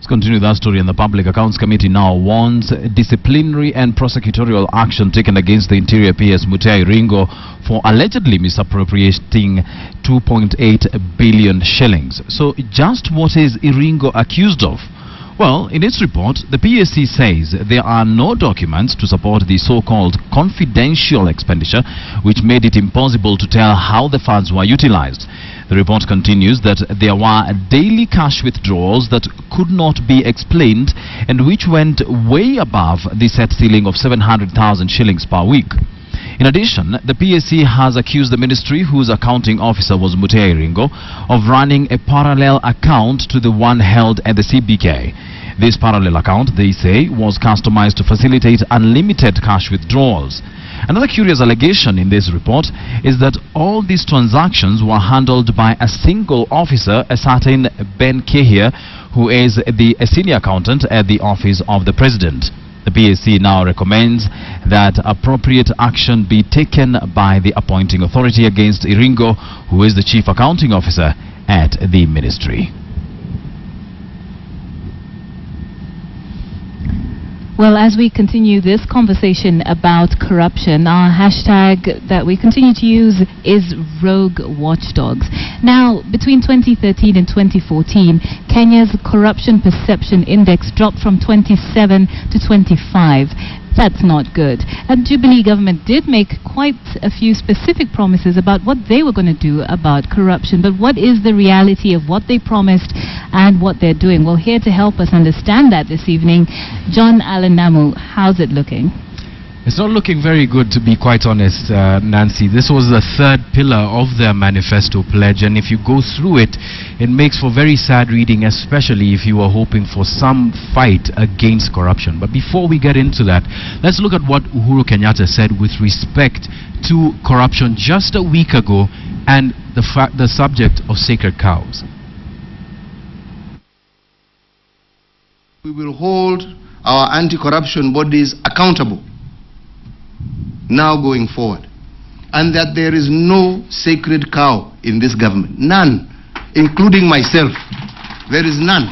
Let's continue that story. And the Public Accounts Committee now warns disciplinary and prosecutorial action taken against the Interior PS Mutai Iringo for allegedly misappropriating 2.8 billion shillings. So just what is Iringo accused of? Well, in its report, the PSC says there are no documents to support the so-called confidential expenditure, which made it impossible to tell how the funds were utilized. The report continues that there were daily cash withdrawals that could not be explained and which went way above the set ceiling of 700,000 shillings per week. In addition, the PSC has accused the ministry, whose accounting officer was Mutai Iringo, of running a parallel account to the one held at the CBK. This parallel account, they say, was customized to facilitate unlimited cash withdrawals. Another curious allegation in this report is that all these transactions were handled by a single officer, a certain Ben Kehia, who is a senior accountant at the office of the president. The PSC now recommends that appropriate action be taken by the appointing authority against Iringo, who is the chief accounting officer at the ministry. Well, as we continue this conversation about corruption, our hashtag that we continue to use is Rogue Watchdogs. Now, between 2013 and 2014, Kenya's Corruption Perception Index dropped from 27 to 25. That's not good. And Jubilee government did make quite a few specific promises about what they were going to do about corruption. But what is the reality of what they promised and what they're doing? Well, here to help us understand that this evening, John Allen Namu. How's it looking? It's not looking very good, to be quite honest, Nancy. This was the third pillar of their manifesto pledge, and if you go through it, it makes for very sad reading, especially if you are hoping for some fight against corruption. But before we get into that, let's look at what Uhuru Kenyatta said with respect to corruption just a week ago and the subject of sacred cows. We will hold our anti-corruption bodies accountable now going forward, and that there is no sacred cow in this government. None, including myself. There is none.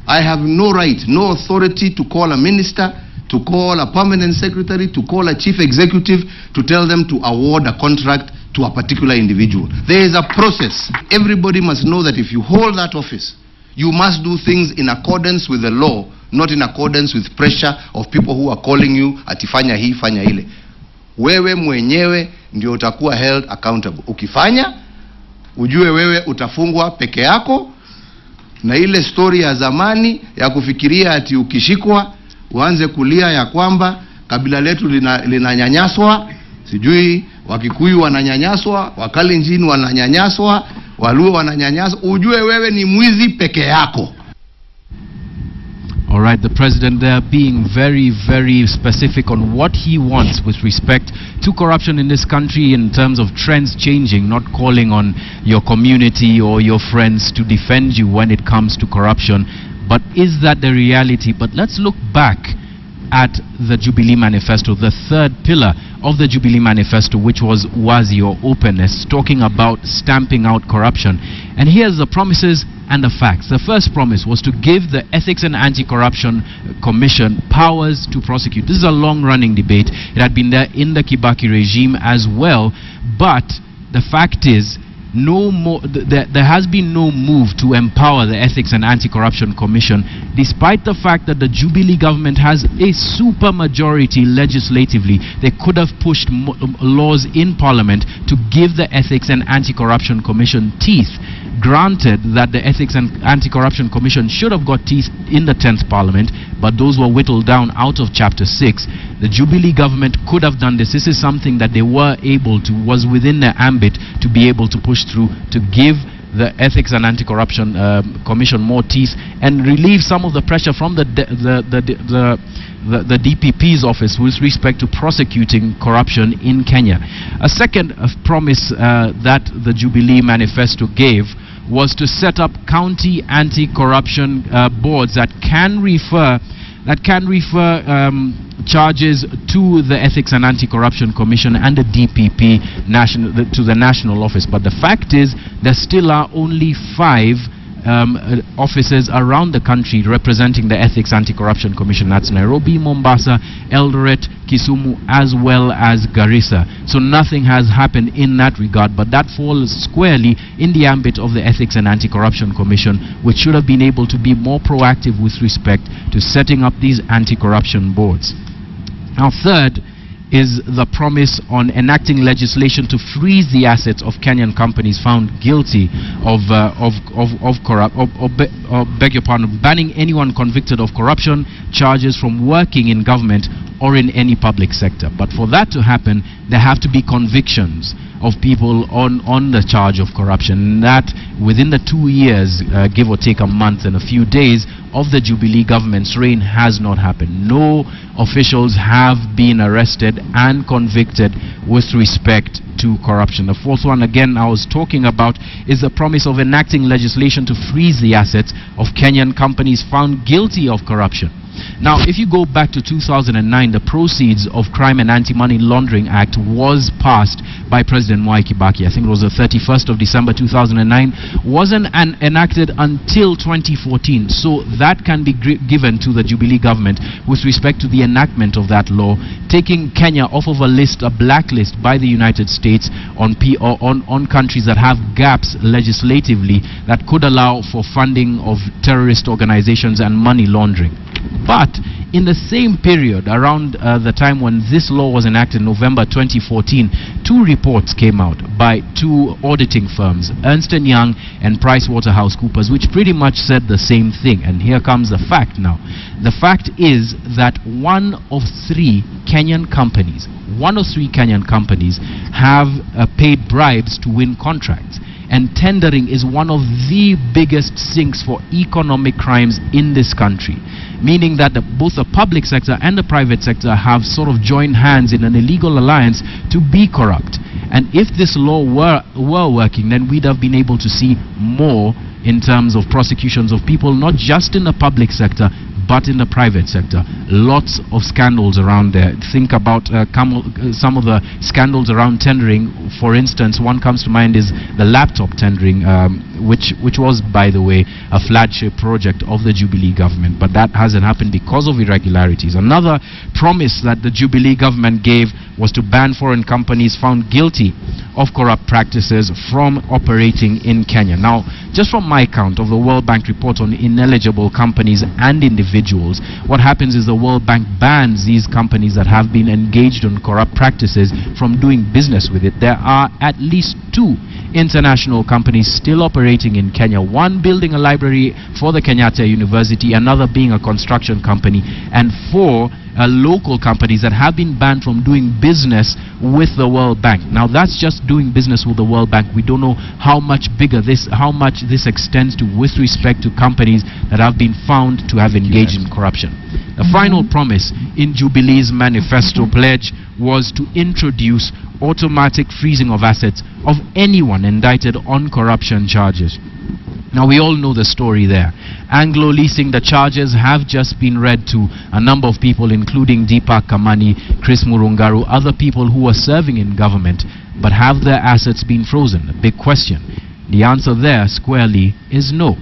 I have no right, no authority to call a minister, to call a permanent secretary, to call a chief executive, to tell them to award a contract to a particular individual. There is a process. Everybody must know that if you hold that office, you must do things in accordance with the law, not in accordance with pressure of people who are calling you atifanya hii fanya ile. Wewe mwenyewe ndio utakuwa held accountable. Ukifanya, ujue wewe utafungwa peke yako, na ile story ya zamani ya kufikiria ati ukishikwa uanze kulia ya kwamba kabila letu linanyanyaswa, sijui Wakikuyu wananyanyaswa, Wakalenjin wananyanyaswa, Waluo wananyanyaswa, ujue wewe ni mwizi peke yako. All right, the president there being very, very specific on what he wants with respect to corruption in this country in terms of trends changing, not calling on your community or your friends to defend you when it comes to corruption. But is that the reality? But let's look back at the Jubilee Manifesto, the third pillar of the Jubilee Manifesto, which was your openness, talking about stamping out corruption. And here's the promises and the facts. The first promise was to give the Ethics and Anti-Corruption Commission powers to prosecute. This is a long-running debate. It had been there in the Kibaki regime as well, but the fact is, there has been no move to empower the Ethics and Anti-Corruption Commission, despite the fact that the Jubilee government has a super majority legislatively. They could have pushed laws in Parliament to give the Ethics and Anti-Corruption Commission teeth. Granted that the Ethics and Anti-Corruption Commission should have got teeth in the 10th Parliament, but those were whittled down out of Chapter 6. The Jubilee government could have done this. This is something that they were able to, was within their ambit to be able to push through, to give the Ethics and Anti-Corruption Commission more teeth and relieve some of the pressure from the DPP's office with respect to prosecuting corruption in Kenya. A second promise that the Jubilee Manifesto gave was to set up county anti-corruption boards that can refer charges to the Ethics and Anti-Corruption Commission and the DPP to the national office. But the fact is, there still are only 5 offices around the country representing the Ethics Anti-Corruption Commission. That's Nairobi, Mombasa, Eldoret, Kisumu, as well as Garissa. So nothing has happened in that regard, but that falls squarely in the ambit of the Ethics and Anti-Corruption Commission, which should have been able to be more proactive with respect to setting up these anti-corruption boards. Now, third is the promise on enacting legislation to freeze the assets of Kenyan companies found guilty banning anyone convicted of corruption charges from working in government or in any public sector. But for that to happen, there have to be convictions of people on the charge of corruption. That within the 2 years, give or take a month and a few days of the Jubilee government's reign, has not happened. No officials have been arrested and convicted with respect to corruption. The fourth one, again, I was talking about, is the promise of enacting legislation to freeze the assets of Kenyan companies found guilty of corruption. Now, if you go back to 2009, the Proceeds of Crime and Anti-Money Laundering Act was passed by President Mwai Kibaki. I think it was the 31st of December 2009. Wasn't enacted until 2014. So that can be given to the Jubilee government with respect to the enactment of that law, taking Kenya off of a list, a blacklist by the United States on countries that have gaps legislatively that could allow for funding of terrorist organizations and money laundering. But in the same period, around the time when this law was enacted, November 2014, two reports came out by two auditing firms, Ernst & Young and PricewaterhouseCoopers, which pretty much said the same thing. And here comes the fact now. The fact is that one of three Kenyan companies have paid bribes to win contracts. And tendering is one of the biggest sinks for economic crimes in this country, meaning that both the public sector and the private sector have sort of joined hands in an illegal alliance to be corrupt. And if this law were working, then we'd have been able to see more in terms of prosecutions of people, not just in the public sector, but in the private sector. Lots of scandals around there. Think about some of the scandals around tendering. For instance, one comes to mind is the laptop tendering, which was, by the way, a flagship project of the Jubilee government, but that hasn't happened because of irregularities. Another promise that the Jubilee government gave was to ban foreign companies found guilty of corrupt practices from operating in Kenya. Now, just from my count of the World Bank report on ineligible companies and individuals, what happens is the World Bank bans these companies that have been engaged in corrupt practices from doing business with it. There are at least two international companies still operating in Kenya, one building a library for the Kenyatta University, another being a construction company, and four local companies that have been banned from doing business with the World Bank. Now, that's just doing business with the World Bank. We don't know how much this extends to with respect to companies that have been found to have engaged in corruption. The final promise in Jubilee's manifesto pledge was to introduce automatic freezing of assets of anyone indicted on corruption charges. Now, we all know the story there. Anglo Leasing, the charges have just been read to a number of people, including Deepak Kamani, Chris Murungaru, other people who were serving in government, but have their assets been frozen? A big question. The answer there squarely is no.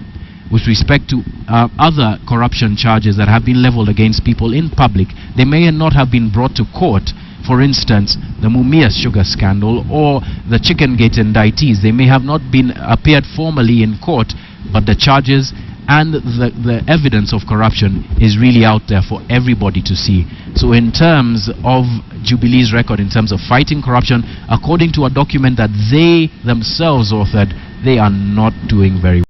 With respect to other corruption charges that have been leveled against people in public, they may not have been brought to court. For instance, the Mumias sugar scandal or the Chicken Gate indictees, they may have not been appeared formally in court, but the charges and the evidence of corruption is really out there for everybody to see. So in terms of Jubilee's record, in terms of fighting corruption, according to a document that they themselves authored, they are not doing very well.